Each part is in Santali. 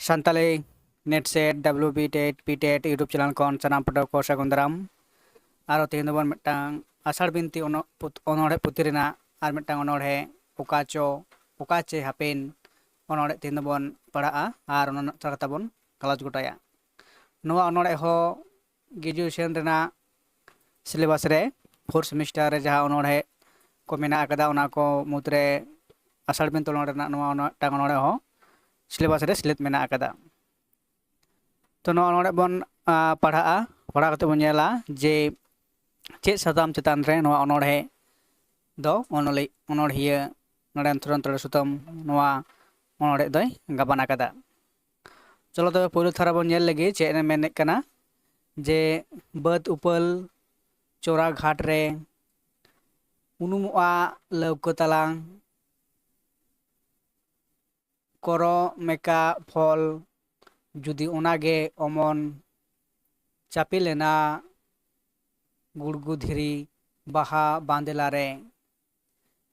Santali net set WB TET PTET YouTube channel कौन सनाम पटो को सागुन दाराम आरो तेहन दबन मिटटांग आषाढ़ बिनती अनोड़े पुथि रेना आर मिटटांग अनोड़े ओकाचो ओकाचे हापेन अनोड़े तेहन दबन पढ़ाआ आर ओना तड़ा तबन गलौज गोटाया नोआ अनोड़े हो ग्रेजुएशन रेना सिलेबस रे 4 सेमिस्टर रे जहां अनोड़े को मेना आकदा ओना को मुद्रे आषाढ़ बिनती अनोड़े नोआ टांग अनोड़े हो सिलेबस रे सिलेट मेना आकदा तो नोड़े बन पढ़ाआ पढ़ा कते बन नेला जे चेत साताम चेतान रे नोआ अनोड़े दो अनोड़िया नोड़े तुरंत सुतम नोआ अनोड़े दोय गाबान आकदा चलो तो पुरु थारा बन नेल लगी चेत मेने कना जे बद उपल चोरा घाट रे उनुमुआ लौको तलांग करो मेका फल जुदी ओनागे अमन चापी लेना गुड़गु धीरी बाहा बांदेला रे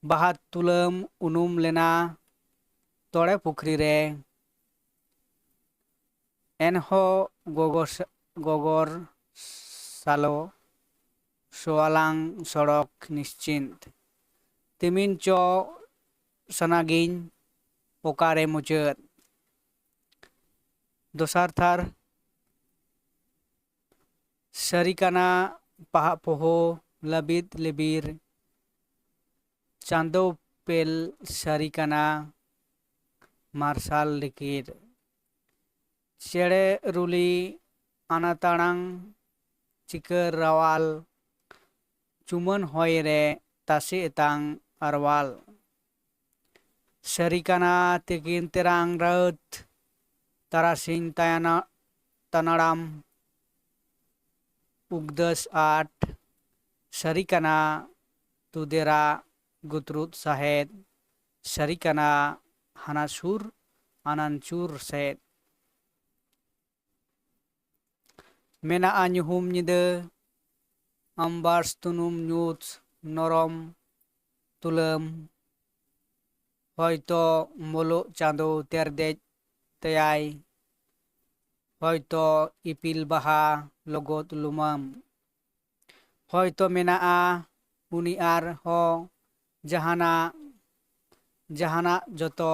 बाहा तुलम उनुम लेना तोड़े पुखरी रे एनहो गोगर सालो सोआलांग सड़क निश्चिंत तिमिन चो सनागिन ओकारे मुचद दोसार थार सरिकाना पहा पोहो लबिद लिबिर चांदो पेल सरिकाना मार्शल लिकिर चेड़े रुली अनाताड़ांग चिकर रावाल चुमन होय रे तासी एतांग अरवाल सरिकाना तिकिन तेरांग रथ तारासिंग तायाना तनाड़ाम उगदस आठ सरिकाना तुदेरा गुतरुत साहेद सरिकाना हानासुर आनानचुर सेद मेना आन्युहुम निदे अम्बार्स तुनुम न्यूज नरम तुलम होयतो मोलो चांदो तेरदेज तयाय होयतो इपिल बाहा लोगोत लुमाम होयतो मेनाआ उनी आर हो जहाना जतो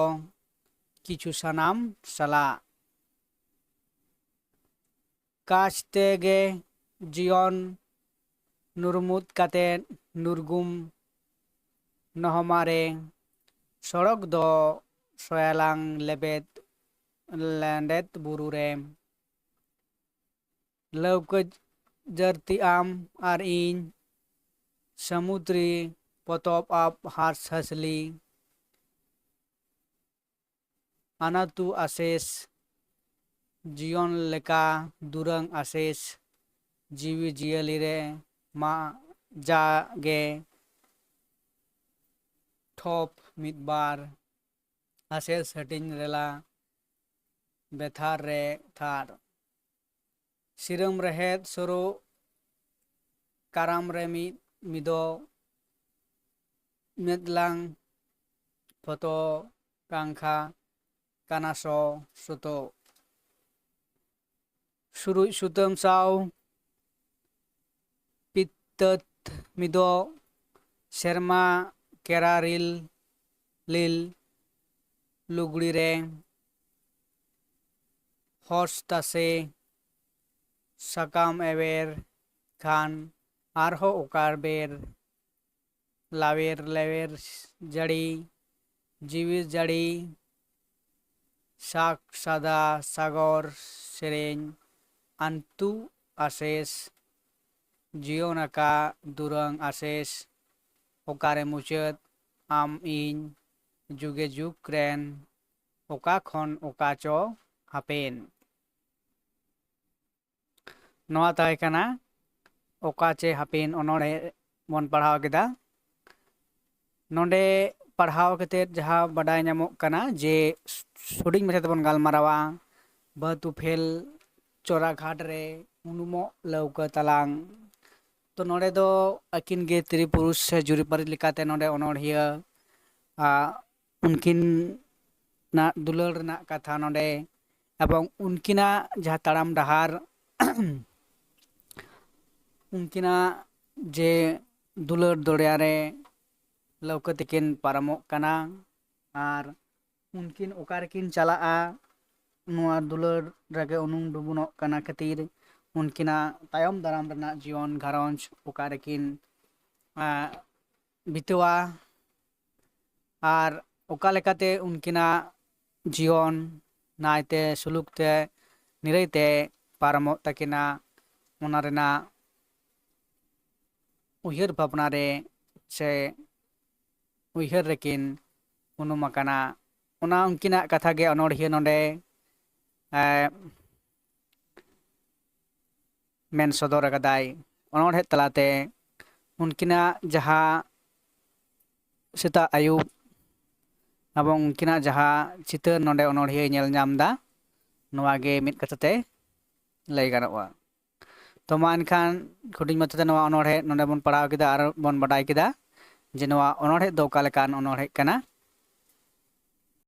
किछु सनाम सला काचतेगे जियन नुरमुत काते नुरगुम नहमारे सड़क दो सोयालांग लेबेद लैंडेत बुरु रे लौक जरती आम आर इन समुद्री पतप आप हास हसली अनातु आसेस जियन लेका दुरंग आसेस जीवी जियली रे मा जागे ठोप मिदबार आसेस हटिंग रेला बेथार रे थार सिरम रहेत सरो काराम रे मिदो मेदलांग फतो कांखा कानासो सुतो सुरुज सुतम साव पित्तत मिदो शर्मा केरारिल लिल लुगड़ी रे हॉर्स तासे सकाम एवेर खान आरहो ओकार बेर लावेर लेवेर जड़ी जीविस जड़ी साक सादा सागर सेरेन अंतु आसेस जियोनाका दुरंग आसेस ओकारे मुचद आम इन जुगे जुग रेन ओका खन ओकाचो हापेन नोआ ताहे कना ओकाचे हापेन अनोड़े मन पढ़ाव केदा नोंडे पढ़ाव कते जहाँ बडाय नामोग कना जे सुडिंग मथे तबन गालमारावा बतु फेल चोरा घाट रे उनुमो लौका तलांग तो नोड़े दो अकिन गे त्री पुरुष से जुरीपारी लिकाते नोड़े अनोड़िया उनकिन ना दुलार ना कथा नोड़े एवं उनकिना जहाँ ताड़ाम डहार उनकिना जे दुलार दरिया रे लौका तेकिन पारमोग कना आर उनकिन ओका रेकिन चलाआ नुआ दुलार रगे उनुम डुबुनोग कना खातिर उनकिना तायम दाराम रना जीवन घारंज ओका रेकिन बितवा आर ओका लेकाते उनकिना जीवन नायते सुलुकते निरैते पारमोग तकिना ओना रेना उयहर भावना रे से उयहर रेकिन उनुम आकाना ओना उनकिना कथा गे अनोढ़िया नोंडे मेन सदर अकादाय अनोढ़े तलाते उनकिना जहाँ सेता आयुब एवं उनकिना जहाँ चितर नोंडे अनोढ़िया नेल नामदा नोवागे मिद कथाते लय गानोआ। तो मा एनखान हुडिंग मात्ते नोवा अनोढ़े नोंडे बन पढ़ाव किदा आर बन बाडाय किदा जे नोवा अनोढ़े दो ओका लेकान अनोढ़े काना।